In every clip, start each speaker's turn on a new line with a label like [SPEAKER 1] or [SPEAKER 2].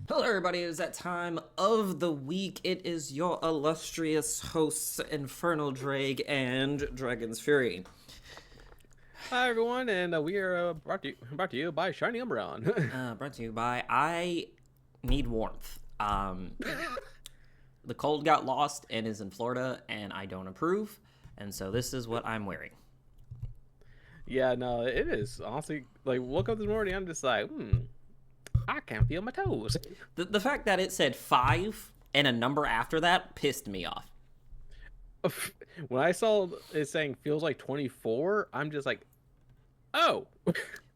[SPEAKER 1] Hello, everybody. It is that time of the week. It is your illustrious hosts, Infernal Drake and Dragon's Fury.
[SPEAKER 2] Hi everyone, and we are brought to you by Shiny Umbreon.
[SPEAKER 1] Brought to you by I Need Warmth. The cold got lost and is in Florida, and I don't approve, and so this is what I'm wearing.
[SPEAKER 2] Yeah, no, it is honestly like woke up this morning. I'm just like, I can't feel my toes.
[SPEAKER 1] The fact that it said 5 and a number after that pissed me off.
[SPEAKER 2] When I saw it saying feels like 24, I'm just like, oh,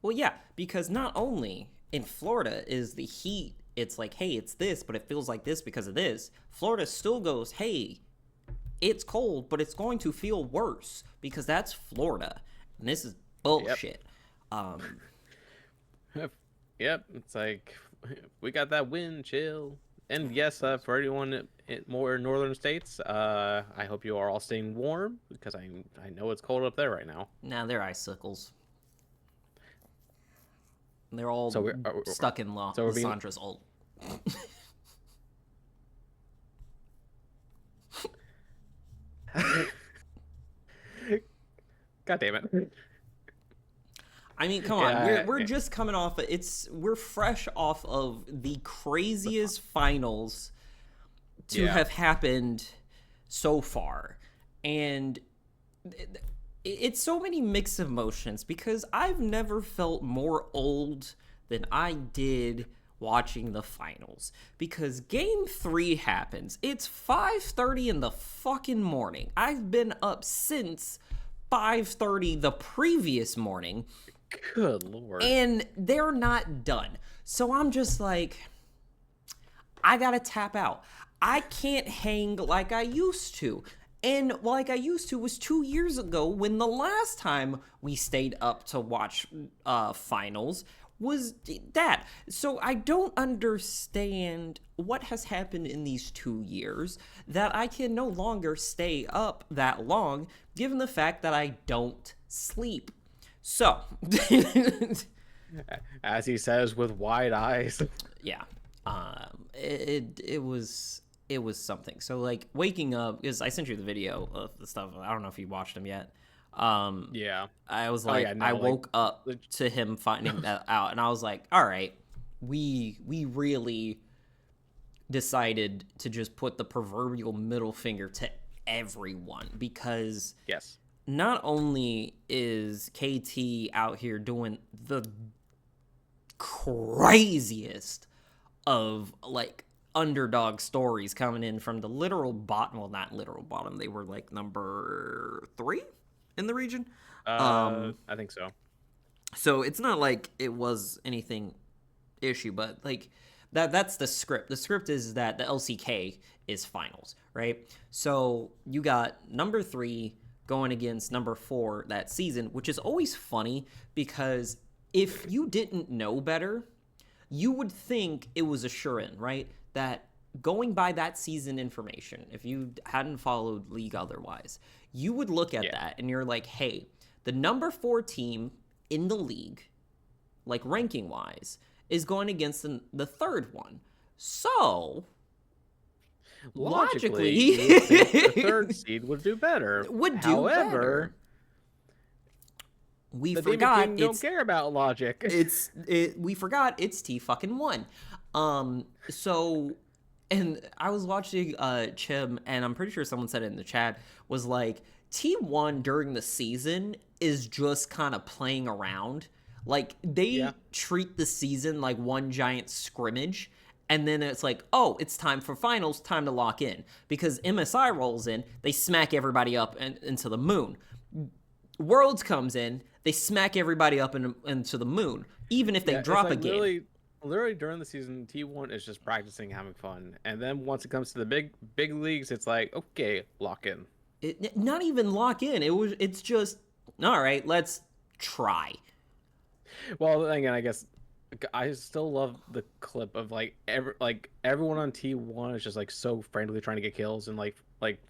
[SPEAKER 1] Well, yeah, because not only in Florida is the heat, it's like, hey, it's this, but it feels like this because of this. Florida still goes, hey, it's cold, but it's going to feel worse because that's Florida. And this is bullshit. Um,
[SPEAKER 2] yep. It's like we got that wind chill. And yes, for anyone in more northern states, I hope you are all staying warm because I know it's cold up there right now.
[SPEAKER 1] Now they're icicles. They're all
[SPEAKER 2] So we're
[SPEAKER 1] stuck in
[SPEAKER 2] so we're being
[SPEAKER 1] Lissandra's ult.
[SPEAKER 2] God damn it.
[SPEAKER 1] I mean, come on, we're just coming off. We're fresh off of the craziest finals to
[SPEAKER 2] Yeah.
[SPEAKER 1] have happened so far, and it's so many mixed emotions because I've never felt more old than I did watching the finals because game 3 happens. It's 5:30 in the fucking morning. I've been up since 5:30 the previous morning,
[SPEAKER 2] Good lord.
[SPEAKER 1] and they're not done. So I'm just like, I gotta tap out. I can't hang like I used to. And like I used to was 2 years ago when the last time we stayed up to watch finals was that. So I don't understand what has happened in these 2 years that I can no longer stay up that long, given the fact that I don't sleep. So,
[SPEAKER 2] As he says with wide eyes.
[SPEAKER 1] yeah, it was something. So like waking up, because I sent you the video of the stuff. I don't know if you watched them yet.
[SPEAKER 2] Yeah.
[SPEAKER 1] I was
[SPEAKER 2] Oh
[SPEAKER 1] like,
[SPEAKER 2] yeah, no,
[SPEAKER 1] I
[SPEAKER 2] like
[SPEAKER 1] woke up to him finding that out, and I was like, all right, we really decided to just put the proverbial middle finger to everyone because
[SPEAKER 2] yes.
[SPEAKER 1] not only is KT out here doing the craziest of like underdog stories coming in from the literal bottom, well, not literal bottom, they were like number 3 in the region.
[SPEAKER 2] I think so.
[SPEAKER 1] So it's not like it was anything issue, but like that's the script. The script is that the LCK is finals, right? So you got number 3 going against number 4 that season, which is always funny because if you didn't know better, you would think it was a sure-in, right? That going by that season information, if you hadn't followed League otherwise, you would look at that and you're like, hey, the number 4 team in the league, like ranking wise, is going against the third one. So
[SPEAKER 2] Logically, you would think the third seed would do better. However,
[SPEAKER 1] we
[SPEAKER 2] the Demon
[SPEAKER 1] forgot
[SPEAKER 2] King don't care about logic.
[SPEAKER 1] We forgot it's T fucking 1. So and I was watching Chim, and I'm pretty sure someone said it in the chat, was like T1 during the season is just kind of playing around. Like they treat the season like one giant scrimmage, and then it's like, oh, it's time for finals, time to lock in. Because MSI rolls in, they smack everybody up into the moon. Worlds comes in, they smack everybody up into the moon, even if they drop
[SPEAKER 2] like
[SPEAKER 1] a game.
[SPEAKER 2] Literally during the season, T1 is just practicing, having fun, and then once it comes to the big leagues, it's like, okay, lock in.
[SPEAKER 1] Not even lock in. It's just all right. Let's try.
[SPEAKER 2] Well, then again, I guess I still love the clip of everyone on T1 is just like so frantically trying to get kills and like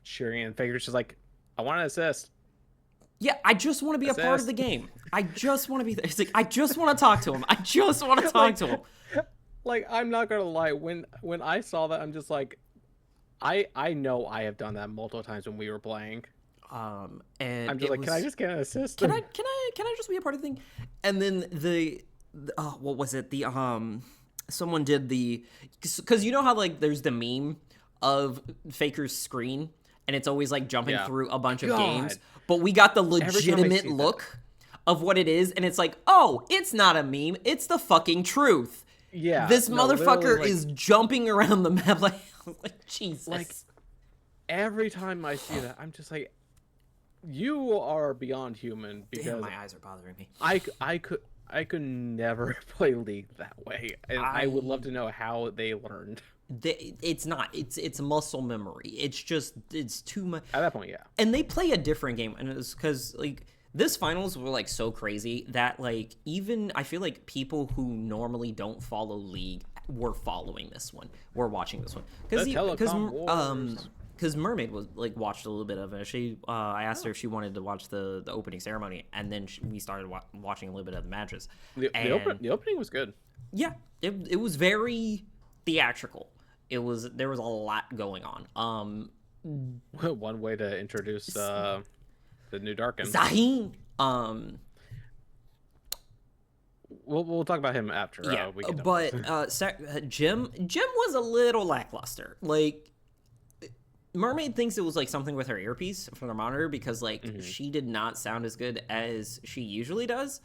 [SPEAKER 2] cheering, and Faker's just like, I want to assist.
[SPEAKER 1] Yeah, I just want to be a part of the game. I just want to be there. It's like, I just want to talk to him. I just want to talk to him.
[SPEAKER 2] Like, I'm not gonna lie, when I saw that, I'm just like, I know I have done that multiple times when we were playing.
[SPEAKER 1] And
[SPEAKER 2] I'm just
[SPEAKER 1] it
[SPEAKER 2] like, can I
[SPEAKER 1] was
[SPEAKER 2] just get an assist?
[SPEAKER 1] can I just be a part of the thing? And then what was it? Someone did because you know how like there's the meme of Faker's screen and it's always like jumping
[SPEAKER 2] Yeah.
[SPEAKER 1] through a bunch of games,
[SPEAKER 2] God.
[SPEAKER 1] but we got the
[SPEAKER 2] Every time I
[SPEAKER 1] legitimate
[SPEAKER 2] see that.
[SPEAKER 1] look of what it is, and it's like, oh, it's not a meme, it's the fucking truth.
[SPEAKER 2] Yeah.
[SPEAKER 1] This
[SPEAKER 2] No, literally,
[SPEAKER 1] motherfucker
[SPEAKER 2] like,
[SPEAKER 1] is jumping around the map like Jesus.
[SPEAKER 2] like every time I see that, I'm just like, you are beyond human,
[SPEAKER 1] Damn,
[SPEAKER 2] because
[SPEAKER 1] my eyes are bothering me.
[SPEAKER 2] I could never play League that way, and I would love to know how they learned.
[SPEAKER 1] It's not. It's muscle memory. It's too much.
[SPEAKER 2] At that point, yeah.
[SPEAKER 1] And they play a different game, and it's because like this finals were like so crazy that like even I feel like people who normally don't follow League were following this one, were watching this one
[SPEAKER 2] The Telecom Wars.
[SPEAKER 1] because Mermaid was like watched a little bit of it. I asked her if she wanted to watch the opening ceremony, and then we started watching a little bit of the matches.
[SPEAKER 2] The opening was good.
[SPEAKER 1] Yeah, it was very theatrical. There was a lot going on.
[SPEAKER 2] One way to introduce the new Darkin.
[SPEAKER 1] Zaheen.
[SPEAKER 2] We'll talk about him after.
[SPEAKER 1] Yeah,
[SPEAKER 2] we get done
[SPEAKER 1] but
[SPEAKER 2] with this.
[SPEAKER 1] Jim was a little lackluster. Like Mermaid thinks it was like something with her earpiece from the monitor because like she did not sound as good as she usually does.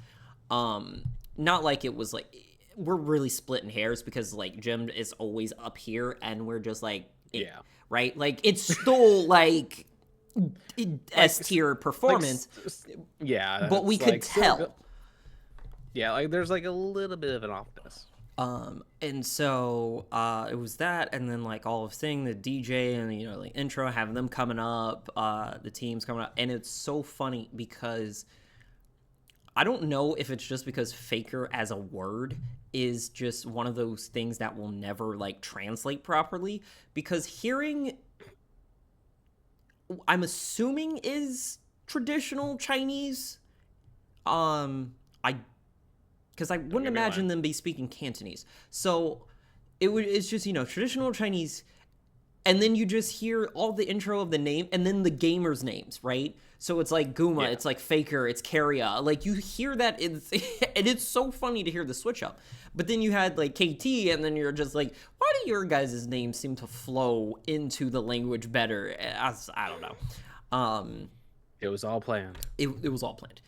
[SPEAKER 1] Not like it was like we're really splitting hairs because like Jim is always up here and we're just like
[SPEAKER 2] Yeah.
[SPEAKER 1] right, like it's still like S tier performance,
[SPEAKER 2] Yeah,
[SPEAKER 1] but we
[SPEAKER 2] it's,
[SPEAKER 1] could
[SPEAKER 2] like, still
[SPEAKER 1] tell.
[SPEAKER 2] good. Yeah, like there's like a little bit of an offness.
[SPEAKER 1] And so it was that, and then like all of thing, the DJ and you know like intro, having them coming up, the teams coming up, and it's so funny because I don't know if it's just because Faker as a word is just one of those things that will never like translate properly, because hearing, I'm assuming, is traditional Chinese. I because I wouldn't
[SPEAKER 2] get me
[SPEAKER 1] imagine
[SPEAKER 2] lying.
[SPEAKER 1] them be speaking Cantonese. So it's just, you know, traditional Chinese, and then you just hear all the intro of the name and then the gamers' names, right? So it's like Guma,
[SPEAKER 2] Yeah.
[SPEAKER 1] it's like Faker, it's Keria. Like you hear that, and it's so funny to hear the switch up. But then you had like KT, and then you're just like, why do your guys' names seem to flow into the language better? I don't know.
[SPEAKER 2] It was all planned.
[SPEAKER 1] It was all planned.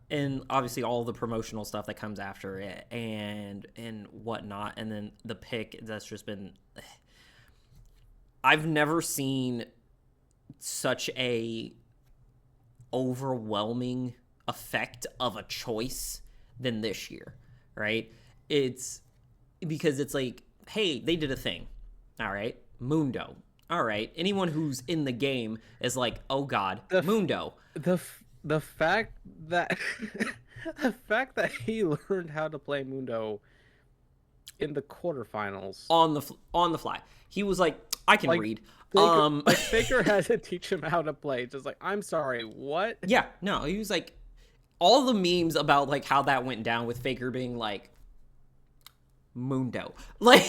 [SPEAKER 1] And obviously all the promotional stuff that comes after it and whatnot, and then the pick that's just been, I've never seen such a overwhelming effect of a choice than this year, right? It's because it's like, hey, they did a thing, all right, Mundo, all right, anyone who's in the game is like, oh god, Mundo.
[SPEAKER 2] The fact that the fact that he learned how to play Mundo in the quarterfinals,
[SPEAKER 1] on the fly. He was like, I can
[SPEAKER 2] Like,
[SPEAKER 1] read.
[SPEAKER 2] Faker had to teach him how to play. Just like, I'm sorry, what?
[SPEAKER 1] Yeah, no, he was like, all the memes about like how that went down with Faker being like Mundo. Like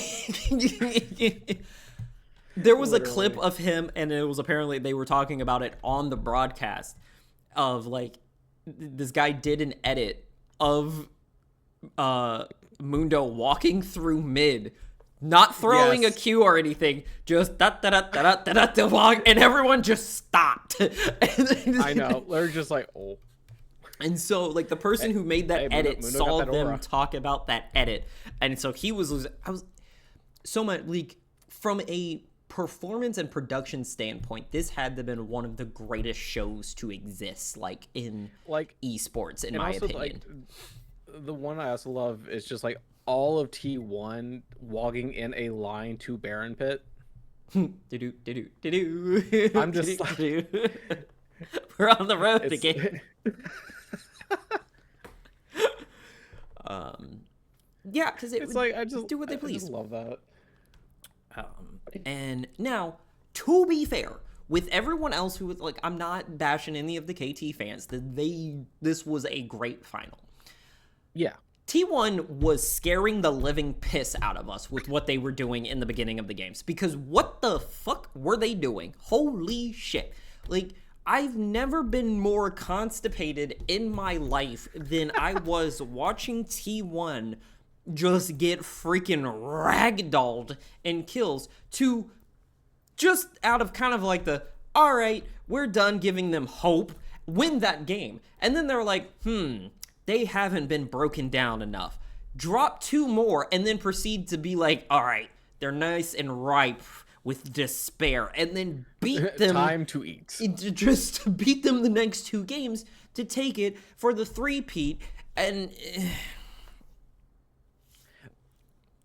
[SPEAKER 1] there was a clip
[SPEAKER 2] Literally.
[SPEAKER 1] of him, and it was apparently they were talking about it on the broadcast of like this guy did an edit of Mundo walking through mid, not throwing
[SPEAKER 2] Yes.
[SPEAKER 1] a Q or anything, just da da da da da da da walk, and everyone just stopped.
[SPEAKER 2] I know. They're just like, oh.
[SPEAKER 1] And so, like, the person who made that
[SPEAKER 2] Hey,
[SPEAKER 1] edit
[SPEAKER 2] Mundo
[SPEAKER 1] saw
[SPEAKER 2] got that
[SPEAKER 1] them
[SPEAKER 2] aura.
[SPEAKER 1] talk about that edit, and so he was. I was so much like from a performance and production standpoint, this had to have been one of the greatest shows to exist, like in
[SPEAKER 2] Like,
[SPEAKER 1] esports, in
[SPEAKER 2] and
[SPEAKER 1] my
[SPEAKER 2] also,
[SPEAKER 1] opinion.
[SPEAKER 2] like, the one I also love is just like all of T1 walking in a line to Baron Pit.
[SPEAKER 1] Do-do, do-do, do-do.
[SPEAKER 2] I'm just
[SPEAKER 1] Do-do. We're on the road
[SPEAKER 2] It's-
[SPEAKER 1] again. Yeah, because
[SPEAKER 2] It's like I just
[SPEAKER 1] do what they
[SPEAKER 2] I
[SPEAKER 1] please.
[SPEAKER 2] just love that.
[SPEAKER 1] And now, to be fair, with everyone else who was like, I'm not bashing any of the KT fans. This was a great final.
[SPEAKER 2] Yeah.
[SPEAKER 1] T1 was scaring the living piss out of us with what they were doing in the beginning of the games. Because what the fuck were they doing? Holy shit. Like, I've never been more constipated in my life than I was watching T1 just get freaking ragdolled in kills to just out of kind of like the, all right, we're done giving them hope, win that game. And then they're like, they haven't been broken down enough. Drop 2 more and then proceed to be like, all right, they're nice and ripe with despair, and then beat them.
[SPEAKER 2] Time to eat.
[SPEAKER 1] Just to beat them the next 2 games to take it for the 3-peat, and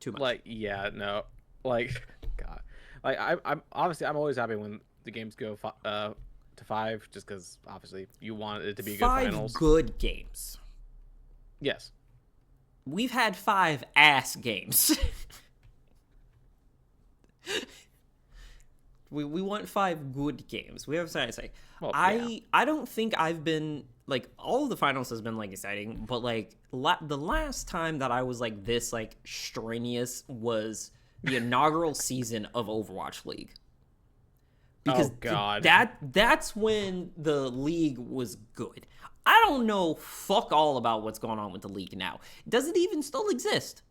[SPEAKER 1] too much.
[SPEAKER 2] Like, yeah, no, like, God, like I'm obviously I'm always happy when the games go to 5, just because obviously you want it to be good
[SPEAKER 1] 5
[SPEAKER 2] finals.
[SPEAKER 1] good games.
[SPEAKER 2] Yes,
[SPEAKER 1] We've had 5 ass games. we want 5 good games. We have something to say.
[SPEAKER 2] Well,
[SPEAKER 1] I don't think I've been like, all of the finals has been like exciting, but like the last time that I was like this like strenuous was the inaugural season of Overwatch League. Because
[SPEAKER 2] oh God,
[SPEAKER 1] that's when the league was good. I don't know fuck all about what's going on with the league now. Does it even still exist?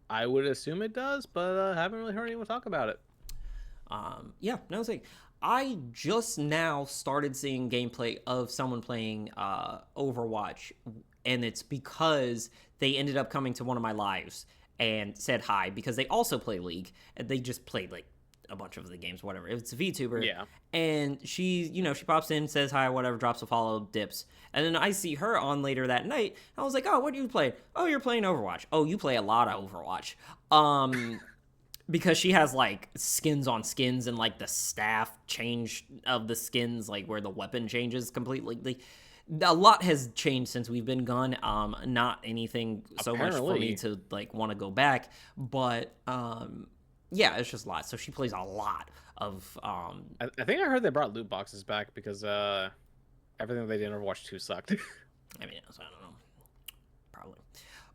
[SPEAKER 2] I would assume it does, but I haven't really heard anyone talk about it.
[SPEAKER 1] Yeah, no, it's like, I just now started seeing gameplay of someone playing Overwatch, and it's because they ended up coming to one of my lives and said hi, because they also play League, and they just played like a bunch of the games, whatever. It's a VTuber.
[SPEAKER 2] Yeah.
[SPEAKER 1] And she, she pops in, says hi, whatever, drops a follow, dips. And then I see her on later that night. I was like, oh, what do you play? Oh, you're playing Overwatch. Oh, you play a lot of Overwatch. Because she has like skins on skins, and like the staff change of the skins, like where the weapon changes completely. Like, a lot has changed since we've been gone. Not anything so much for me to like want to go back, but yeah, it's just a lot. So she plays a lot of
[SPEAKER 2] I think I heard they brought loot boxes back because everything they did in Overwatch 2 sucked.
[SPEAKER 1] I mean, I don't know, probably,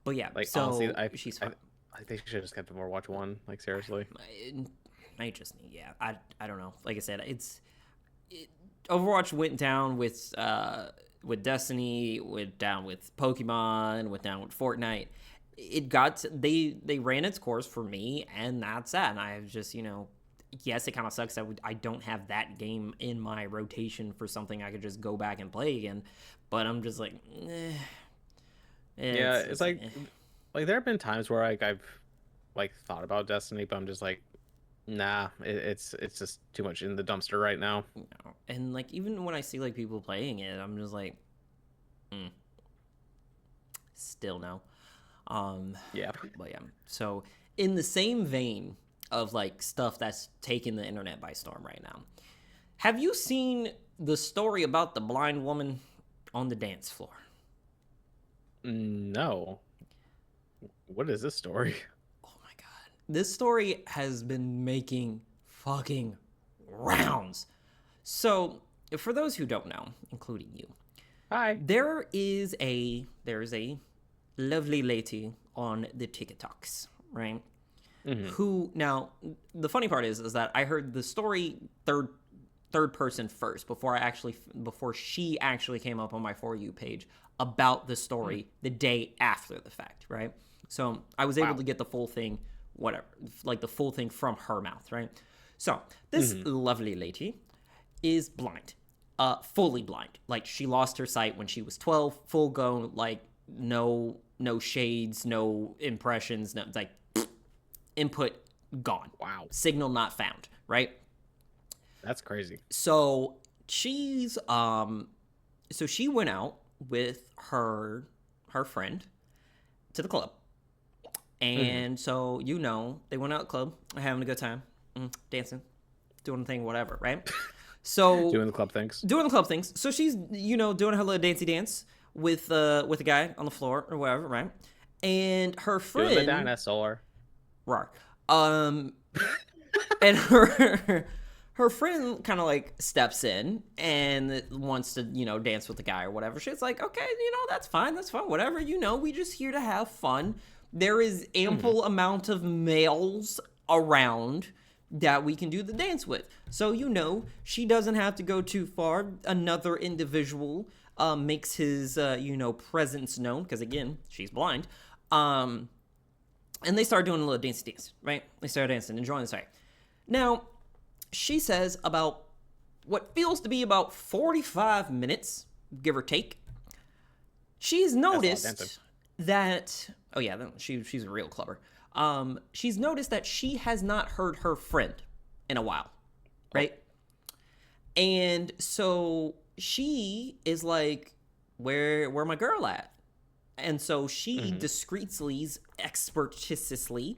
[SPEAKER 1] but yeah.
[SPEAKER 2] Like,
[SPEAKER 1] so
[SPEAKER 2] honestly,
[SPEAKER 1] she's fine.
[SPEAKER 2] I think she should have just kept Overwatch 1. Like, seriously.
[SPEAKER 1] I just, yeah, I don't know. Like I said, Overwatch went down with Destiny, went down with Pokemon, went down with Fortnite. It got they ran its course for me, and that's that. And I have just, yes, it kind of sucks that I don't have that game in my rotation for something I could just go back and play again. But I'm just like,
[SPEAKER 2] yeah, it's like there have been times where like I've like thought about Destiny, but I'm just like, nah, it's just too much in the dumpster right now.
[SPEAKER 1] And like, even when I see like people playing it, I'm just like, still no.
[SPEAKER 2] Yeah.
[SPEAKER 1] But yeah. So in the same vein of like stuff that's taking the internet by storm right now, have you seen the story about the blind woman on the dance floor?
[SPEAKER 2] No. What is this story?
[SPEAKER 1] Oh my god. This story has been making fucking rounds. So, for those who don't know, including you,
[SPEAKER 2] hi.
[SPEAKER 1] There is a lovely lady on the TikToks, right?
[SPEAKER 2] Mm-hmm.
[SPEAKER 1] Who, now, the funny part is that I heard the story third person first before she actually came up on my For You page about the story the day after the fact, right? So I was able to get the full thing, whatever, like the full thing from her mouth, right? So this lovely lady is blind, fully blind. Like, she lost her sight when she was 12, full grown, like no shades, no impressions, no, like, input gone.
[SPEAKER 2] Wow.
[SPEAKER 1] Signal not found, right?
[SPEAKER 2] That's crazy.
[SPEAKER 1] So she's so she went out with her friend to the club. And so, they went out club, having a good time, dancing, doing the thing, whatever, right? So
[SPEAKER 2] doing the club things.
[SPEAKER 1] So she's, doing her little dancey dance with a guy on the floor or whatever, right? And her friend,
[SPEAKER 2] doing the dinosaur.
[SPEAKER 1] Rar. And her friend kind of like steps in and wants to, dance with the guy or whatever. She's like, okay, that's fine, whatever. We just here to have fun. There is ample amount of males around that we can do the dance with. So, she doesn't have to go too far. Another individual makes his, presence known, because again, she's blind. And they start doing a little dancey dance, right? They start dancing, enjoying the sight. Now, she says about what feels to be about 45 minutes, give or take, she's noticed that... Oh, yeah, she's real clever. She's noticed that she has not heard her friend in a while, right? And so she is like, where my girl at? And so she discreetly, expertishly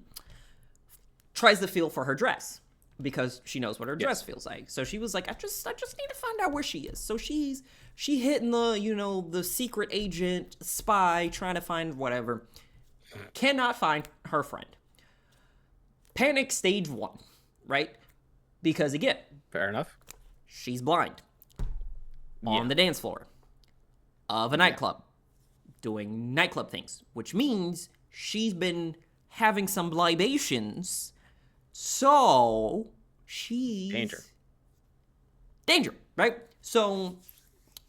[SPEAKER 1] tries to feel for her dress because she knows what her dress feels like. So she was like, I just need to find out where she is. So she hitting the, the secret agent spy trying to find whatever. Cannot find her friend. Panic stage 1, right? Because again,
[SPEAKER 2] fair enough.
[SPEAKER 1] She's blind on the dance floor of a nightclub doing nightclub things, which means she's been having some libations. So she's danger, right? So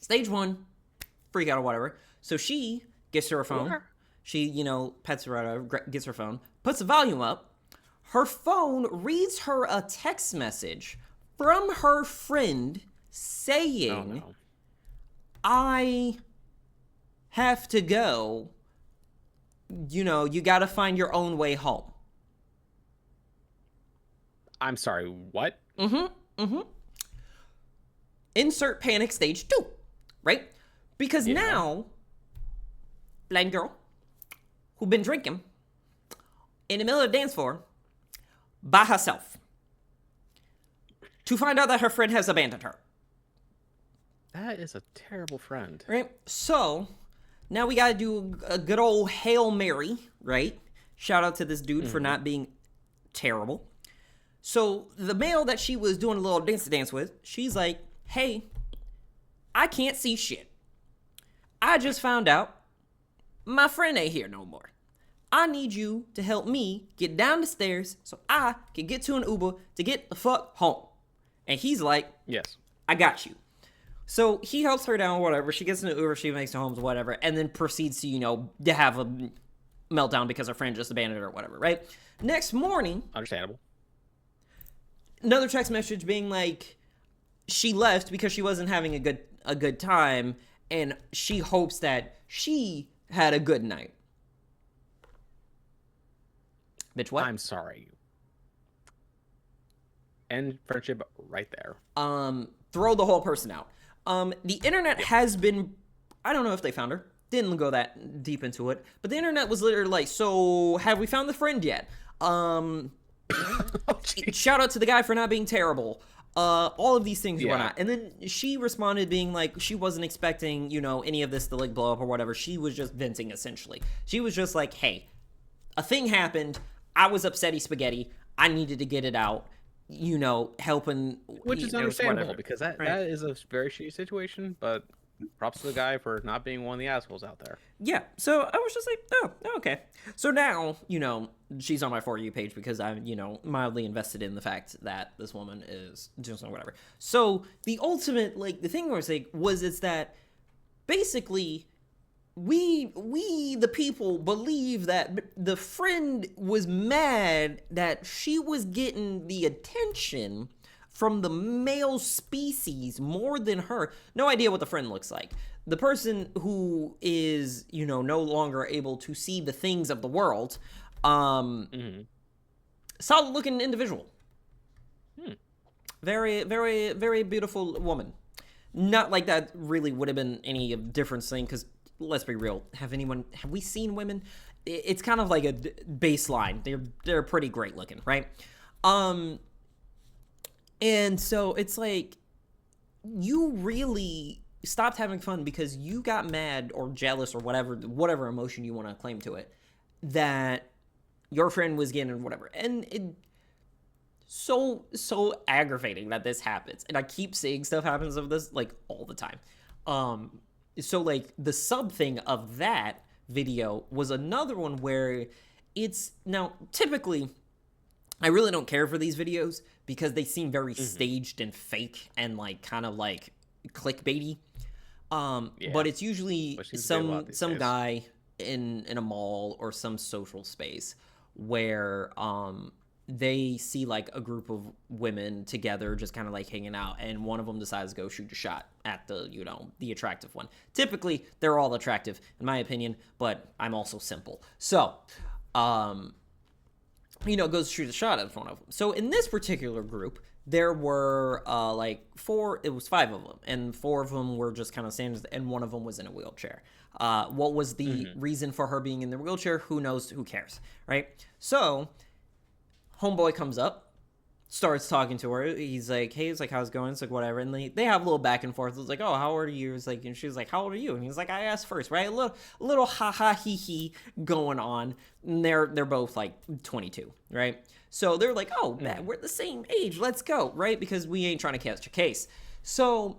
[SPEAKER 1] stage 1, freak out or whatever. So she gets to her phone. She, pets her out, gets her phone, puts the volume up. Her phone reads her a text message from her friend saying, I have to go. You got to find your own way home.
[SPEAKER 2] I'm sorry, what?
[SPEAKER 1] Insert panic stage 2, right? Because now, blind girl, who've been drinking in the middle of the dance floor by herself to find out that her friend has abandoned her.
[SPEAKER 2] That is a terrible friend.
[SPEAKER 1] Right? So, now we gotta do a good old Hail Mary, right? Shout out to this dude for not being terrible. So, the male that she was doing a little dance with, she's like, hey, I can't see shit. I just found out my friend ain't here no more. I need you to help me get down the stairs so I can get to an Uber to get the fuck home. And he's like,
[SPEAKER 2] yes,
[SPEAKER 1] I got you. So he helps her down, whatever. She gets in an Uber, she makes it home, whatever, and then proceeds to, to have a meltdown because her friend just abandoned her or whatever, right? Next morning,
[SPEAKER 2] understandable.
[SPEAKER 1] Another text message being like, she left because she wasn't having a good time, and she hopes that she had a good night. Bitch, what?
[SPEAKER 2] I'm sorry. End friendship right there.
[SPEAKER 1] Throw the whole person out. The internet has been, I don't know if they found her. Didn't go that deep into it. But the internet was literally like, so have we found the friend yet? Shout out to the guy for not being terrible. All of these things were not. And then she responded being like, she wasn't expecting, any of this to like blow up or whatever. She was just venting essentially. She was just like, hey, a thing happened. I was upsetty spaghetti. I needed to get it out. Helping.
[SPEAKER 2] Which is understandable because that is a very shitty situation, but props to the guy for not being one of the assholes out there.
[SPEAKER 1] Yeah, so I was just like, oh, okay. So now, she's on my For You page because I'm, mildly invested in the fact that this woman is doing something, whatever. So the ultimate, the thing was that basically we the people believe that the friend was mad that she was getting the attention from the male species more than her. No idea what the friend looks like. The person who is, no longer able to see the things of the world, solid looking individual. Very, very, very beautiful woman. Not like that really would have been any difference thing, because let's be real. Have we seen women? It's kind of like a baseline. They're pretty great looking, right? And so it's like, you really stopped having fun because you got mad or jealous or whatever emotion you want to claim to it, that your friend was getting whatever. And so aggravating that this happens, and I keep seeing stuff happens of this like all the time. So like the sub thing of that video was another one where it's now typically I really don't care for these videos because they seem very staged and fake and like kind of like clickbaity. But it's usually
[SPEAKER 2] Which seems to be a lot these
[SPEAKER 1] some
[SPEAKER 2] days.
[SPEAKER 1] guy in a mall or some social space where they see like a group of women together just kind of like hanging out, and one of them decides to go shoot a shot at the, you know, the attractive one. Typically they're all attractive in my opinion, but I'm also simple, so you know, goes to shoot a shot at one of them. So in this particular group, there were like five of them, and four of them were just kind of standing, and one of them was in a wheelchair. What was the reason for her being in the wheelchair? Who knows? Who cares, right? So homeboy comes up, starts talking to her. He's like, hey, it's like, how's it going? It's like, whatever. And they have a little back and forth. It's like, oh, how old are you? It's like, and she's like, how old are you? And he's like, I asked first, right? A little ha ha he he going on. And they're both like 22, right? So they're like, oh, man, we're the same age. Let's go, right? Because we ain't trying to catch a case. So,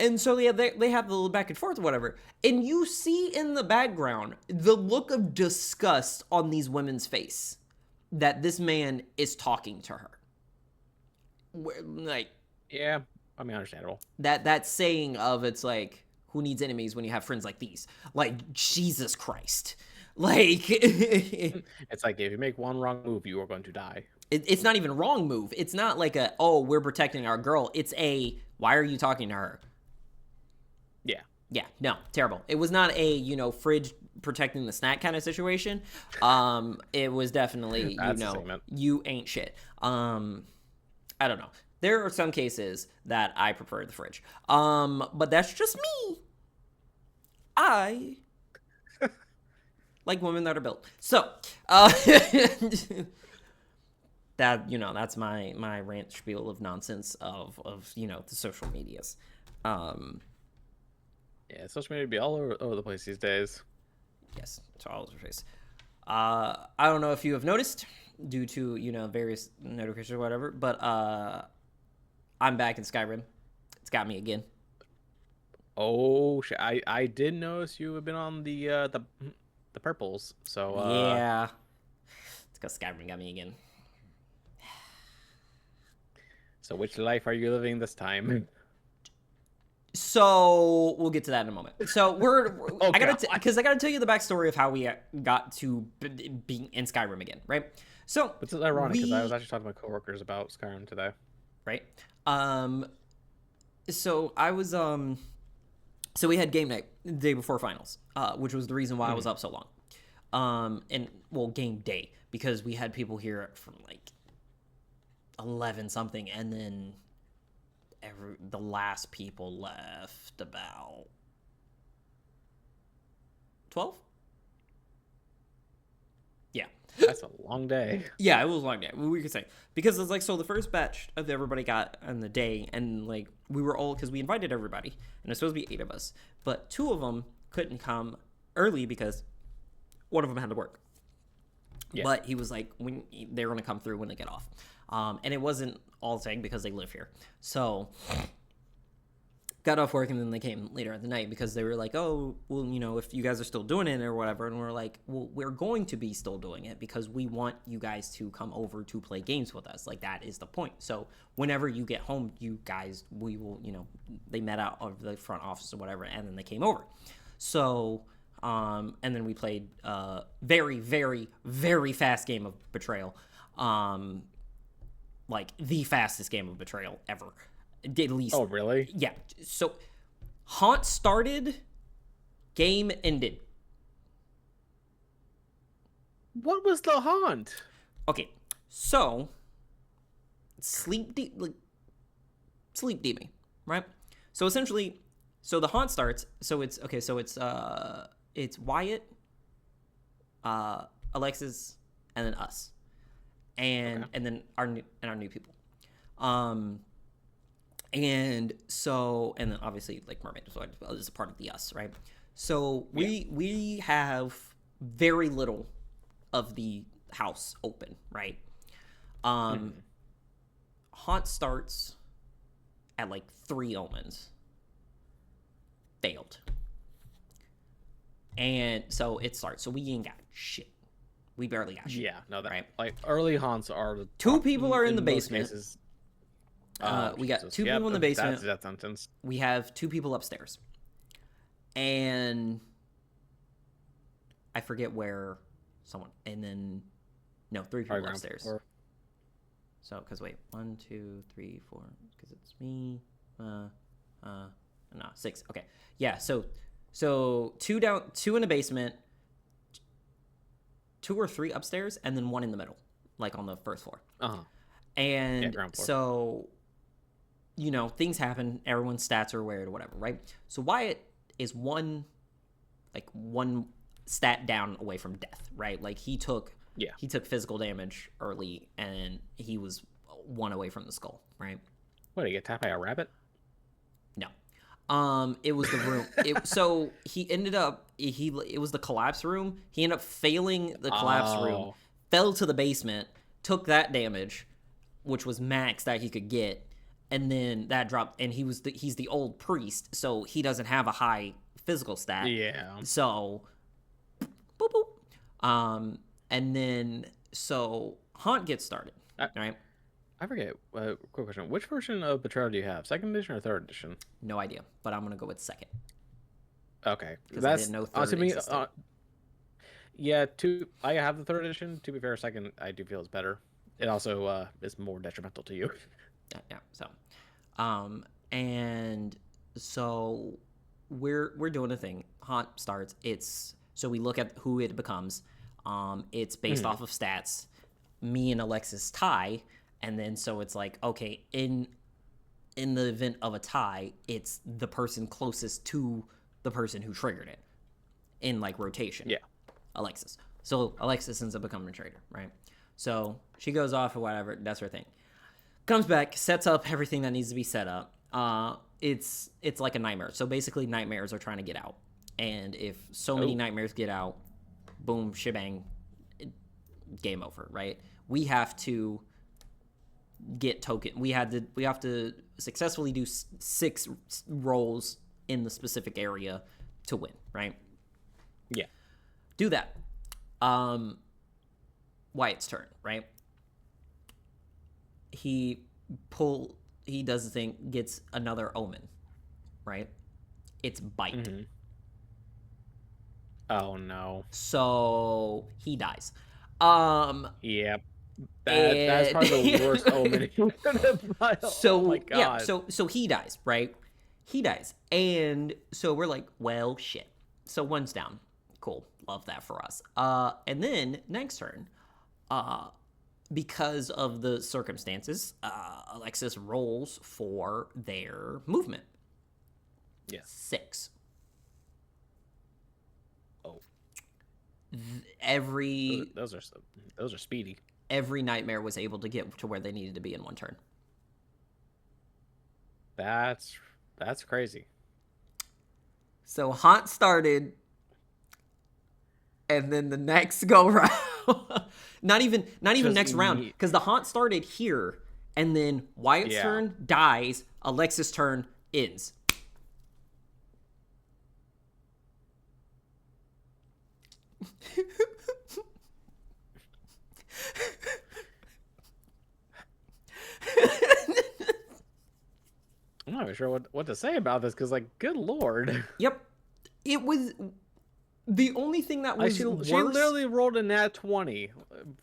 [SPEAKER 1] and so yeah, they have the little back and forth or whatever. And you see in the background the look of disgust on these women's face that this man is talking to her. Like,
[SPEAKER 2] Yeah, I mean, understandable.
[SPEAKER 1] that saying of, it's like, who needs enemies when you have friends like these? Like, Jesus Christ. Like,
[SPEAKER 2] It's like if you make one wrong move, you are going to die.
[SPEAKER 1] it's not even a wrong move. It's not like a, oh, we're protecting our girl. It's a, why are you talking to her?
[SPEAKER 2] Yeah.
[SPEAKER 1] Yeah, no, terrible. It was not a, you know, fridge protecting the snack kind of situation. It was definitely, you
[SPEAKER 2] That's the
[SPEAKER 1] know,
[SPEAKER 2] segment.
[SPEAKER 1] you ain't shit. I don't know. There are some cases that I prefer the fridge. But that's just me. I like women that are built. So, that, you know, that's my rant spiel of nonsense of you know, the social medias.
[SPEAKER 2] Yeah, social media be all over the place these days.
[SPEAKER 1] Yes, it's all over the face. I don't know if you have noticed, due to, you know, various notifications or whatever, but I'm back in Skyrim. It's got me again.
[SPEAKER 2] Oh shit! I did notice you have been on the purples. So
[SPEAKER 1] Yeah, it's because Skyrim got me again.
[SPEAKER 2] So which life are you living this time?
[SPEAKER 1] So we'll get to that in a moment. So
[SPEAKER 2] Oh,
[SPEAKER 1] I
[SPEAKER 2] God.
[SPEAKER 1] gotta tell you the backstory of how we got to being in Skyrim again, right? So
[SPEAKER 2] Which is ironic because I
[SPEAKER 1] we-
[SPEAKER 2] was actually talking to my coworkers about Skyrim today.
[SPEAKER 1] right? So I was so we had game night the day before finals, which was the reason why I was up so long. And well, game day, because we had people here from like 11 something, and then the last people left about 12. Yeah.
[SPEAKER 2] That's a long day.
[SPEAKER 1] Yeah, it was a long day. We could say, because it's like, so the first batch of everybody got on the day, and like we were all, because we invited everybody, and it's supposed to be 8 of us, but 2 of them couldn't come early because one of them had to work.
[SPEAKER 2] Yeah.
[SPEAKER 1] But he was like, when they're gonna come through when they get off, and it wasn't all saying because they live here, so got off work, and then they came later at the night because they were like, oh, well, you know, if you guys are still doing it or whatever. And we're like, well, we're going to be still doing it because we want you guys to come over to play games with us. Like, that is the point. So whenever you get home, you guys, we will, you know, they met out of the front office or whatever, and then they came over. So, and then we played very, very, very fast game of Betrayal. Like the fastest game of Betrayal ever. At least.
[SPEAKER 2] Oh really?
[SPEAKER 1] Yeah. So Haunt started, game ended.
[SPEAKER 2] What was the haunt?
[SPEAKER 1] Okay. So sleep demon, right? So essentially, so the Haunt starts, so it's okay, so it's Wyatt, Alexis, and then us. And
[SPEAKER 2] Okay.
[SPEAKER 1] and then our new people. And so, and then obviously like Mermaid is a part of the us, right? So we have very little of the house open, right? Haunt starts at like 3 omens. Failed. And so it starts. So we ain't got shit. We barely got shit.
[SPEAKER 2] Yeah, no, that
[SPEAKER 1] right.
[SPEAKER 2] Like early haunts are the
[SPEAKER 1] 2 people are in the
[SPEAKER 2] most
[SPEAKER 1] basement.
[SPEAKER 2] cases.
[SPEAKER 1] We got
[SPEAKER 2] Jesus.
[SPEAKER 1] 2 people in the basement.
[SPEAKER 2] That's death sentence.
[SPEAKER 1] We have 2 people upstairs. And I forget where someone. And then, no, 3 people upstairs. So, because wait, 1, 2, 3, 4, because it's me. No, 6. Okay. Yeah, so 2 down, 2 in the basement, 2 or 3 upstairs, and then 1 in the middle, like on the first floor. And
[SPEAKER 2] ground floor.
[SPEAKER 1] so, you know, things happen. Everyone's stats are weird or whatever, right? So Wyatt is one stat down away from death, right? Like he took physical damage early, and he was 1 away from the skull, right?
[SPEAKER 2] What, did he get tapped by a rabbit?
[SPEAKER 1] No. It was the room. So he ended up, it was the collapse room. He ended up failing the collapse room, fell to the basement, took that damage, which was max that he could get, and then that dropped. And he's the old priest, so he doesn't have a high physical stat.
[SPEAKER 2] Yeah.
[SPEAKER 1] So, boop boop. And then so Haunt gets started. Right.
[SPEAKER 2] I forget. Quick question: which version of Betrayal do you have? 2nd edition or 3rd edition?
[SPEAKER 1] No idea, but I'm gonna go with 2nd.
[SPEAKER 2] Okay,
[SPEAKER 1] because I didn't know 3rd existed.
[SPEAKER 2] Yeah, I have the 3rd edition. To be fair, 2nd I do feel is better. It also is more detrimental to you.
[SPEAKER 1] Yeah. So, and so we're doing a thing. Haunt starts. So we look at who it becomes. It's based off of stats. Me and Alexis tie. And then so it's like, okay, in the event of a tie, it's the person closest to the person who triggered it in like rotation.
[SPEAKER 2] Yeah. Alexis.
[SPEAKER 1] So Alexis ends up becoming a traitor, right? So she goes off or whatever, that's her thing. Comes back, sets up everything that needs to be set up. It's like a nightmare. So basically nightmares are trying to get out. And if so many nightmares get out, boom, shebang, game over, right? We have to get token. We have to successfully do 6 rolls in the specific area to win, right?
[SPEAKER 2] Yeah.
[SPEAKER 1] Do that. Wyatt's turn, right? He does the thing, gets another omen, right? It's bite.
[SPEAKER 2] Mm-hmm. Oh no.
[SPEAKER 1] So he dies.
[SPEAKER 2] Yep. That's probably the worst omen.
[SPEAKER 1] So
[SPEAKER 2] oh my God.
[SPEAKER 1] Yeah, so he dies, right? He dies. And so we're like, well, shit. So 1's down. Cool. Love that for us. And then next turn, because of the circumstances, Alexis rolls for their movement.
[SPEAKER 2] Yeah.
[SPEAKER 1] 6.
[SPEAKER 2] Oh.
[SPEAKER 1] Those
[SPEAKER 2] are speedy.
[SPEAKER 1] Every nightmare was able to get to where they needed to be in 1 turn.
[SPEAKER 2] That's crazy.
[SPEAKER 1] So Haunt started, and then the next go round, not even next round, because the Haunt started here, and then Wyatt's turn dies, Alexis' turn ends.
[SPEAKER 2] I'm not even sure what to say about this because, like, good lord.
[SPEAKER 1] Yep, it was the only thing that was worse.
[SPEAKER 2] She literally rolled a nat 20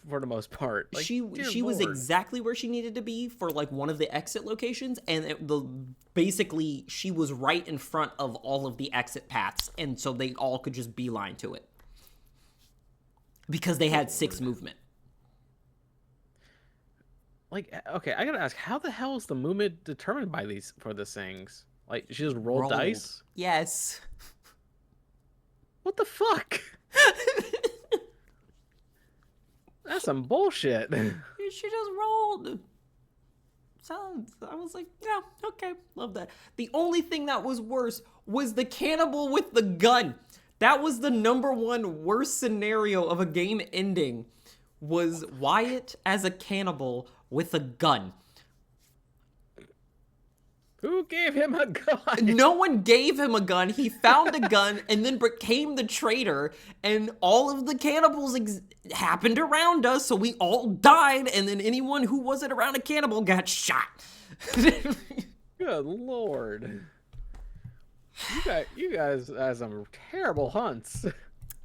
[SPEAKER 2] for the most part. Like,
[SPEAKER 1] she was exactly where she needed to be for like one of the exit locations, and basically she was right in front of all of the exit paths, and so they all could just beeline to it because they had 6 movement.
[SPEAKER 2] Like, okay, I gotta ask, how the hell is the movement determined by these things? Like, she just rolled dice?
[SPEAKER 1] Yes.
[SPEAKER 2] What the fuck? That's some bullshit.
[SPEAKER 1] She just rolled. So I was like, yeah, okay, love that. The only thing that was worse was the cannibal with the gun. That was the #1 worst scenario of a game ending. was Wyatt as a cannibal with a gun.
[SPEAKER 2] Who gave him a gun?
[SPEAKER 1] No one gave him a gun. He found a gun and then became the traitor, and all of the cannibals happened around us, so we all died, and then anyone who wasn't around a cannibal got shot.
[SPEAKER 2] Good lord. You guys have some terrible hunts.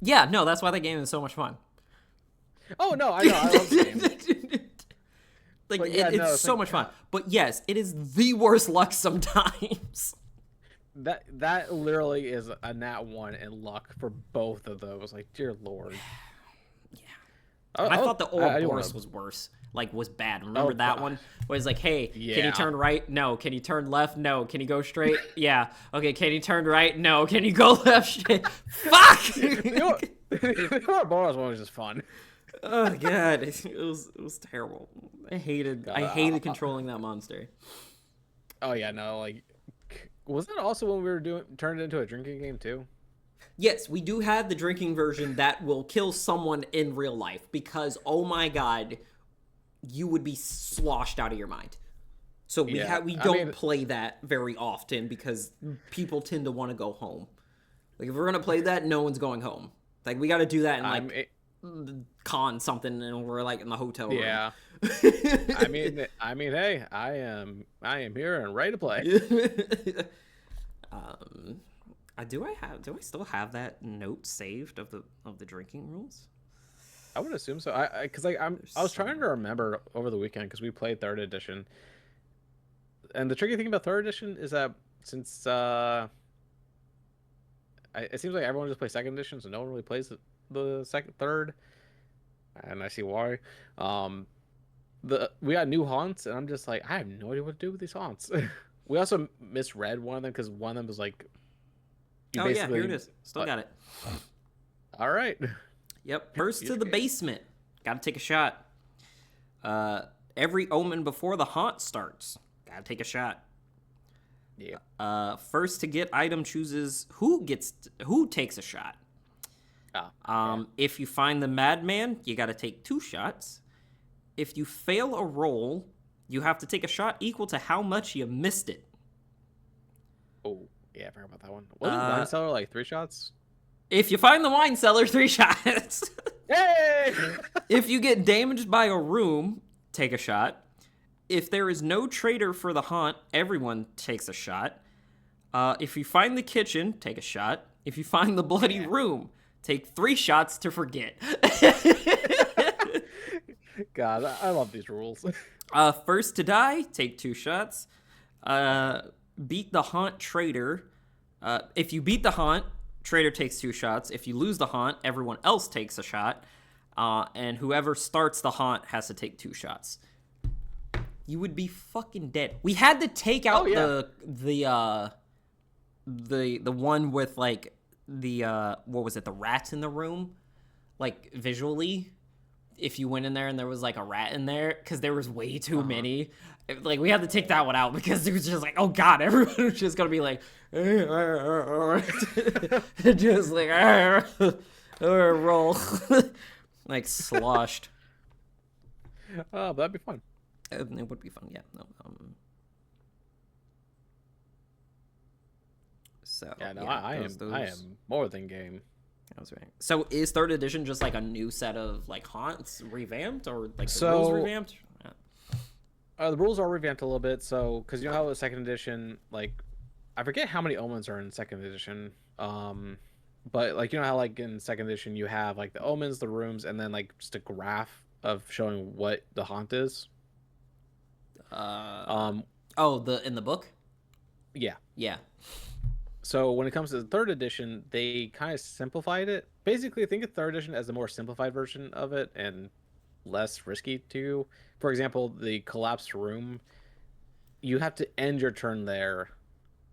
[SPEAKER 1] Yeah, no, that's why that game is so much fun.
[SPEAKER 2] Oh, no, I know. I love the game.
[SPEAKER 1] Like,
[SPEAKER 2] yeah,
[SPEAKER 1] it's so much fun. But yes, it is the worst luck sometimes.
[SPEAKER 2] That literally is a nat 1 in luck for both of those. Like, dear lord.
[SPEAKER 1] Yeah. I thought the Ouroboros was worse. Like, was bad. Remember that one? Where it's like, hey, can you turn right? No. Can you turn left? No. Can you go straight? Yeah. Okay, can you turn right? No. Can you go left? Fuck!
[SPEAKER 2] The Ouroboros one was just fun.
[SPEAKER 1] Oh god, it was terrible. I hated controlling that monster.
[SPEAKER 2] Oh yeah, no, like, was that also when we were turned it into a drinking game too?
[SPEAKER 1] Yes, we do have the drinking version that will kill someone in real life because, oh my god, you would be sloshed out of your mind. So we don't play that very often because people tend to want to go home. Like, if we're gonna play that, no one's going home. Like, we got to do that in like con something, and we're like in the hotel room.
[SPEAKER 2] Yeah. I mean, hey, I am here and ready to play.
[SPEAKER 1] Do I still have that note saved of the drinking rules?
[SPEAKER 2] I would assume so. I was trying to remember over the weekend because we played 3rd edition, and the tricky thing about 3rd edition is that since it seems like everyone just plays 2nd edition, so no one really plays the third, and I see why. We got new haunts, and I'm just like, I have no idea what to do with these haunts. We also misread one of them because one of them was like,
[SPEAKER 1] oh yeah, here it is. Still got it.
[SPEAKER 2] All right.
[SPEAKER 1] Yep. First to the basement. Got to take a shot. Every omen before the haunt starts. Got to take a shot.
[SPEAKER 2] Yeah.
[SPEAKER 1] First to get item chooses who takes a shot. If you find the madman, you got to take 2 shots. If you fail a roll, you have to take a shot equal to how much you missed it.
[SPEAKER 2] Oh, yeah, I forgot about that one. Wasn't wine cellar like 3 shots?
[SPEAKER 1] If you find the wine cellar, 3 shots.
[SPEAKER 2] Hey!
[SPEAKER 1] If you get damaged by a room, take a shot. If there is no traitor for the haunt, everyone takes a shot. If you find the kitchen, take a shot. If you find the bloody room, take 3 shots to forget.
[SPEAKER 2] God, I love these rules.
[SPEAKER 1] First to die, take 2 shots. Beat the haunt traitor. If you beat the haunt, traitor takes 2 shots. If you lose the haunt, everyone else takes a shot. And whoever starts the haunt has to take 2 shots. You would be fucking dead. We had to take out the one with like what was it, the rats in the room, like visually. If you went in there and there was like a rat in there, because there was way too many, like we had to take that one out because it was just like, oh god, everyone was just gonna be like, just like roll, like sloshed.
[SPEAKER 2] Oh, that'd be fun.
[SPEAKER 1] It would be fun, yeah. No, so
[SPEAKER 2] yeah, no, I am more than game.
[SPEAKER 1] That was right. So is 3rd edition just like a new set of like haunts revamped, or like the rules revamped?
[SPEAKER 2] The rules are revamped a little bit. So because you know how with 2nd edition, like I forget how many omens are in 2nd edition. But like you know how like in 2nd edition you have like the omens, the rooms, and then like just a graph of showing what the haunt is.
[SPEAKER 1] In the book?
[SPEAKER 2] Yeah.
[SPEAKER 1] Yeah.
[SPEAKER 2] So when it comes to the 3rd edition, they kind of simplified it. Basically, think of 3rd edition as a more simplified version of it and less risky to. For example, the collapsed room, you have to end your turn there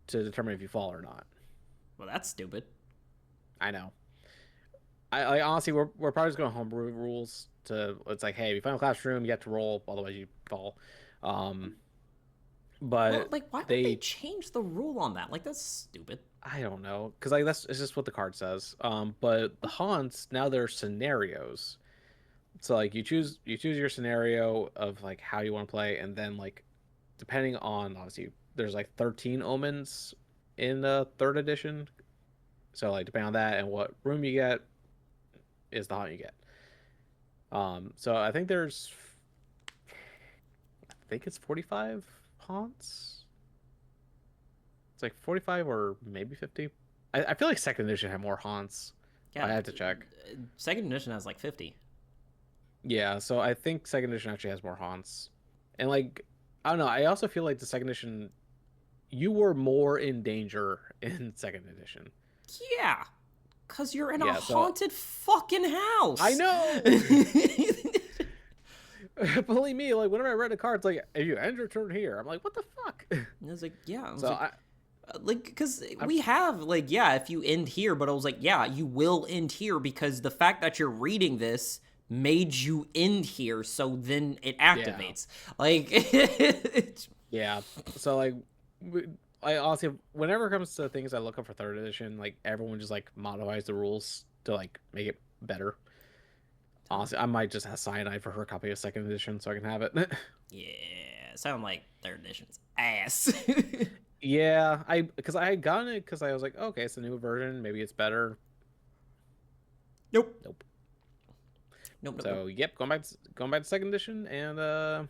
[SPEAKER 2] to determine if you fall or not.
[SPEAKER 1] Well, that's stupid.
[SPEAKER 2] I know. I honestly, we're probably just going to homebrew rules to. It's like, hey, if you find a collapsed room, you have to roll, otherwise you fall. But
[SPEAKER 1] well, like, why would they change the rule on that? Like, that's stupid.
[SPEAKER 2] I don't know, because like it's just what the card says. But the haunts now they're scenarios. So like you choose your scenario of like how you want to play, and then like depending on obviously there's like 13 omens in the third edition. So like depending on that and what room you get is the haunt you get. So I think it's 45 haunts. It's like 45 or maybe 50. I feel like second edition had more haunts.
[SPEAKER 1] Yeah,
[SPEAKER 2] I had to check.
[SPEAKER 1] second edition has like 50.
[SPEAKER 2] Yeah, so I think second edition actually has more haunts. And like I don't know, I also feel like the second edition you were more in danger in second edition.
[SPEAKER 1] Yeah, cause you're in a
[SPEAKER 2] Yeah, so
[SPEAKER 1] haunted fucking house.
[SPEAKER 2] I know. Believe me, like whenever I read the cards, like if you end your turn here, I'm like, what the fuck?
[SPEAKER 1] I was like, yeah. I was
[SPEAKER 2] So
[SPEAKER 1] like, because we have like, yeah, if you end here, but I was like, yeah, you will end here because the fact that you're reading this made you end here, so then it activates. Like,
[SPEAKER 2] yeah. So like, I honestly, whenever it comes to things I look up for third edition, like everyone just like modifies the rules to like make it better. Honestly, I might just have Cyanide for her copy of second edition so I can have it.
[SPEAKER 1] yeah, sound like third edition's ass.
[SPEAKER 2] Yeah, because I had gotten it because I was like, okay, it's a new version, maybe it's better.
[SPEAKER 1] Nope.
[SPEAKER 2] Nope.
[SPEAKER 1] Nope.
[SPEAKER 2] So yep, going back to second edition, and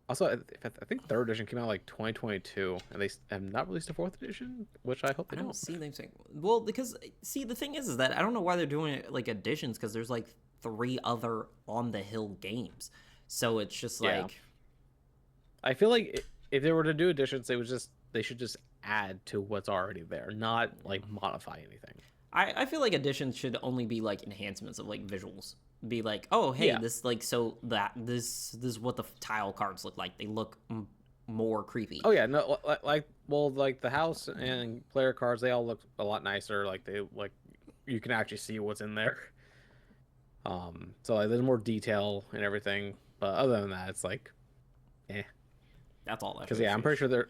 [SPEAKER 2] also I think third edition came out like 2022, and they have not released a fourth edition, which I hope they
[SPEAKER 1] I don't
[SPEAKER 2] don't.
[SPEAKER 1] see them saying. Well, because see, the thing is that I don't know why they're doing it like editions because there's like 3 other on the hill games, so it's just like.
[SPEAKER 2] Yeah. I feel like if they were to do editions, they should just add to what's already there, not like modify anything.
[SPEAKER 1] I feel like additions should only be like enhancements of like visuals. Be like, oh hey,
[SPEAKER 2] Yeah.
[SPEAKER 1] this like so that this is what the tile cards look like. They look more creepy.
[SPEAKER 2] Oh yeah, no, like the house and player cards, they all look a lot nicer. Like they like you can actually see what's in there. So like there's more detail and everything, but other than that, it's like, eh.
[SPEAKER 1] That's all.
[SPEAKER 2] Because yeah, I'm pretty sure they're,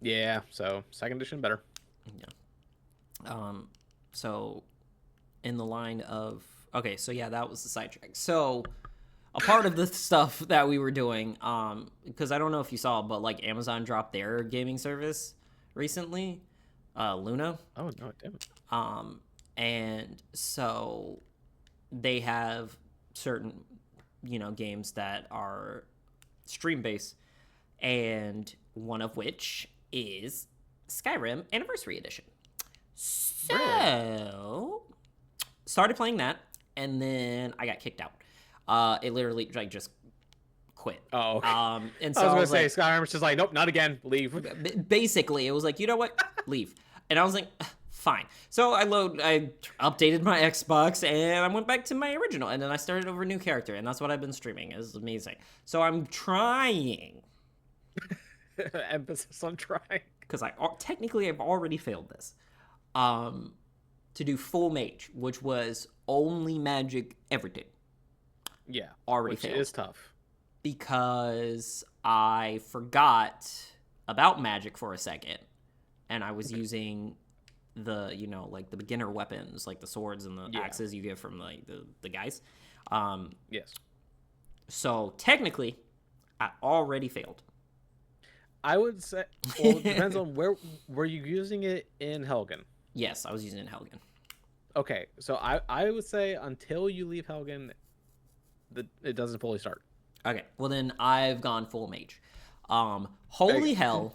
[SPEAKER 2] yeah. So second edition better.
[SPEAKER 1] Yeah. So in the line of okay, so yeah, that was the sidetrack. So a part of the stuff that we were doing, because I don't know if you saw, but like Amazon dropped their gaming service recently, Luna.
[SPEAKER 2] Oh no, it didn't.
[SPEAKER 1] And so they have certain, games that are stream based, and one of which is Skyrim Anniversary Edition. So started playing that, and then I got kicked out. It literally like just quit.
[SPEAKER 2] Oh, okay.
[SPEAKER 1] And so
[SPEAKER 2] I was gonna say Skyrim's just like, nope, not again. Leave.
[SPEAKER 1] Basically, it was like, you know what, leave. And I was like, fine. So I updated my Xbox, and I went back to my original, and then I started over a new character, and that's what I've been streaming. It's amazing. So I'm trying.
[SPEAKER 2] Emphasis on trying.
[SPEAKER 1] Because technically I've already failed this. To do full mage, which was only magic everything.
[SPEAKER 2] Yeah,
[SPEAKER 1] already
[SPEAKER 2] which
[SPEAKER 1] failed.
[SPEAKER 2] is tough.
[SPEAKER 1] Because I forgot about magic for a second, and I was using the like the beginner weapons, like the swords and the axes you get from like the guys.
[SPEAKER 2] Yes.
[SPEAKER 1] So technically, I already failed.
[SPEAKER 2] I would say, well, it depends on where were you using it in Helgen.
[SPEAKER 1] Yes, I was using it in Helgen.
[SPEAKER 2] Okay, so I would say until you leave Helgen, it doesn't fully start.
[SPEAKER 1] Okay, well then I've gone full mage. Holy hell,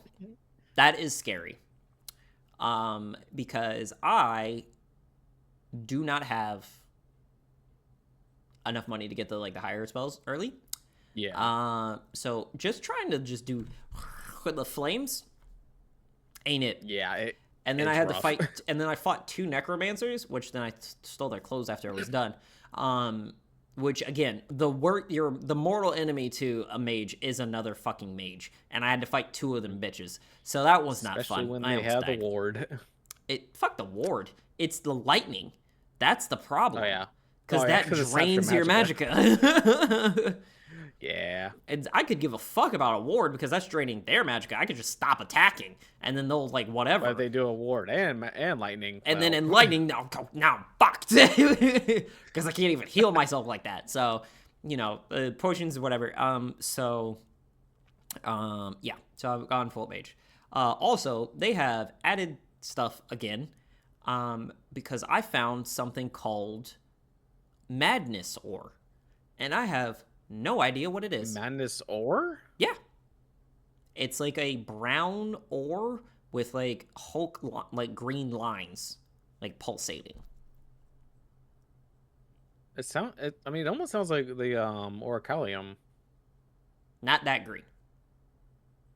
[SPEAKER 1] that is scary. Because I do not have enough money to get the higher spells early.
[SPEAKER 2] Yeah.
[SPEAKER 1] So just trying to just do the flames ain't it.
[SPEAKER 2] Yeah.
[SPEAKER 1] And then I had to fight, and then I fought 2 necromancers, which then I stole their clothes after I was done. Which again, the mortal enemy to a mage is another fucking mage, and I had to fight 2 of them bitches. So that was not
[SPEAKER 2] especially
[SPEAKER 1] fun.
[SPEAKER 2] when
[SPEAKER 1] I
[SPEAKER 2] they have
[SPEAKER 1] died.
[SPEAKER 2] the ward.
[SPEAKER 1] Fuck the ward. It's the lightning. That's the problem.
[SPEAKER 2] Oh yeah.
[SPEAKER 1] Because that
[SPEAKER 2] 'cause
[SPEAKER 1] drains your magicka.
[SPEAKER 2] Yeah.
[SPEAKER 1] And I could give a fuck about a ward because that's draining their magicka. I could just stop attacking, and then they'll whatever.
[SPEAKER 2] But they do a ward and lightning.
[SPEAKER 1] And then in lightning, now I'm fucked because I can't even heal myself like that. So potions, whatever. Yeah, so I've gone full mage. Also, they have added stuff again, because I found something called Madness Ore, and I have no idea what it is.
[SPEAKER 2] Madness ore?
[SPEAKER 1] Yeah, it's like a brown ore with like Hulk like green lines, like pulsating.
[SPEAKER 2] It almost sounds like the orichalcum.
[SPEAKER 1] Not that green.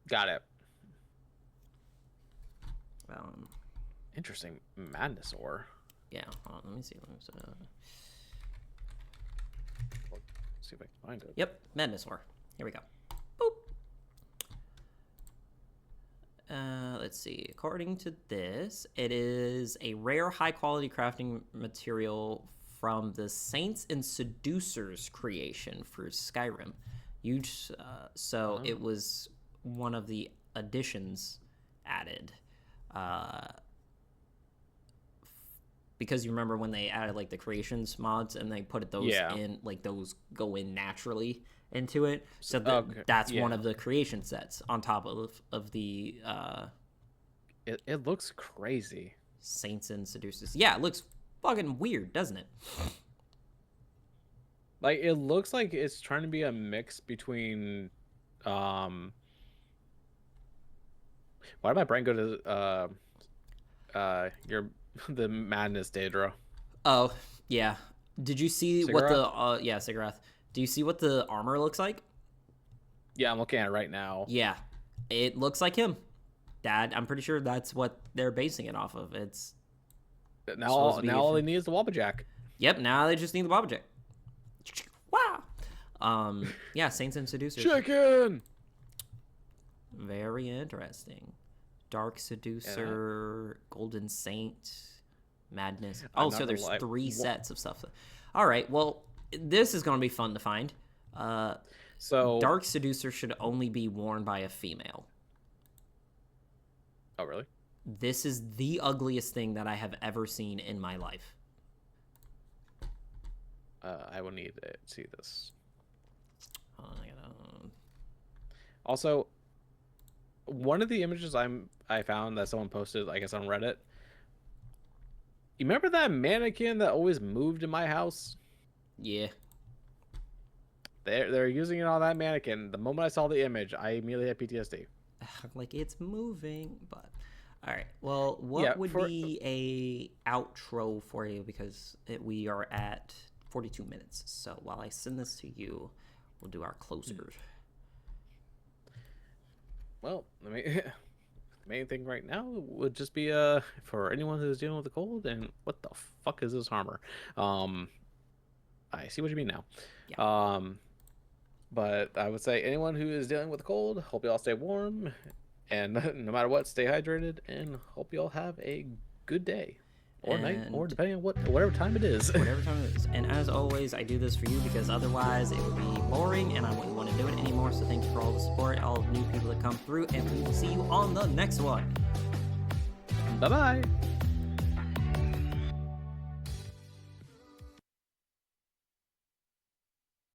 [SPEAKER 2] Got it.
[SPEAKER 1] Um,
[SPEAKER 2] Interesting. Madness ore.
[SPEAKER 1] yeah. Hold on, let me see.
[SPEAKER 2] See if I can find it.
[SPEAKER 1] Yep, Madness Ore. Here we go. Boop. Let's see. According to this, it is a rare, high-quality crafting material from the Saints and Seducers creation for Skyrim. Huge. So it was one of the additions added. Because you remember when they added like the creations mods and they put those in, like those go in naturally into it. So that's one of the creation sets on top of the
[SPEAKER 2] It looks crazy.
[SPEAKER 1] Saints and Seducers. Yeah, it looks fucking weird, doesn't it?
[SPEAKER 2] Like it looks like it's trying to be a mix between why did my brain go to the Madness Daedra?
[SPEAKER 1] Oh, yeah. Did you see
[SPEAKER 2] Sigurath?
[SPEAKER 1] what the Sigurath. Do you see what the armor looks like?
[SPEAKER 2] Yeah, I'm looking at it right now.
[SPEAKER 1] Yeah. It looks like him. I'm pretty sure that's what they're basing it off of. It's
[SPEAKER 2] Now all they need is the Wobbajack.
[SPEAKER 1] Yep, now they just need the Bobbajack. Wow. Yeah, Saints and Seducers.
[SPEAKER 2] Chicken.
[SPEAKER 1] Very interesting. Dark Seducer, Golden Saint, Madness. Oh, so there's 3 sets of stuff. All right, well, this is going to be fun to find.
[SPEAKER 2] So
[SPEAKER 1] Dark Seducer should only be worn by a female.
[SPEAKER 2] Oh, really?
[SPEAKER 1] This is the ugliest thing that I have ever seen in my life.
[SPEAKER 2] I will need to see this.
[SPEAKER 1] Oh,
[SPEAKER 2] Also, one of the images I found that someone posted, I guess on Reddit. You remember that mannequin that always moved in my house?
[SPEAKER 1] yeah.
[SPEAKER 2] They're using it on that mannequin. The moment I saw the image, I immediately had PTSD.
[SPEAKER 1] Like it's moving, but all right. Well, what would be a outro for you, because we are at 42 minutes. So while I send this to you, we'll do our closers.
[SPEAKER 2] Well, the main thing right now would just be for anyone who's dealing with the cold and what the fuck is this armor? I see what you mean now.
[SPEAKER 1] Yeah.
[SPEAKER 2] But I would say anyone who is dealing with the cold, hope you all stay warm, and no matter what, stay hydrated, and hope you all have a good day or night, or depending on whatever time it is.
[SPEAKER 1] Whatever time it is. And as always, I do this for you because otherwise it would be boring and I wouldn't want to do it anymore. So thank you for all the support, all the new people that come through, and we will see you on the next one.
[SPEAKER 2] Bye-bye.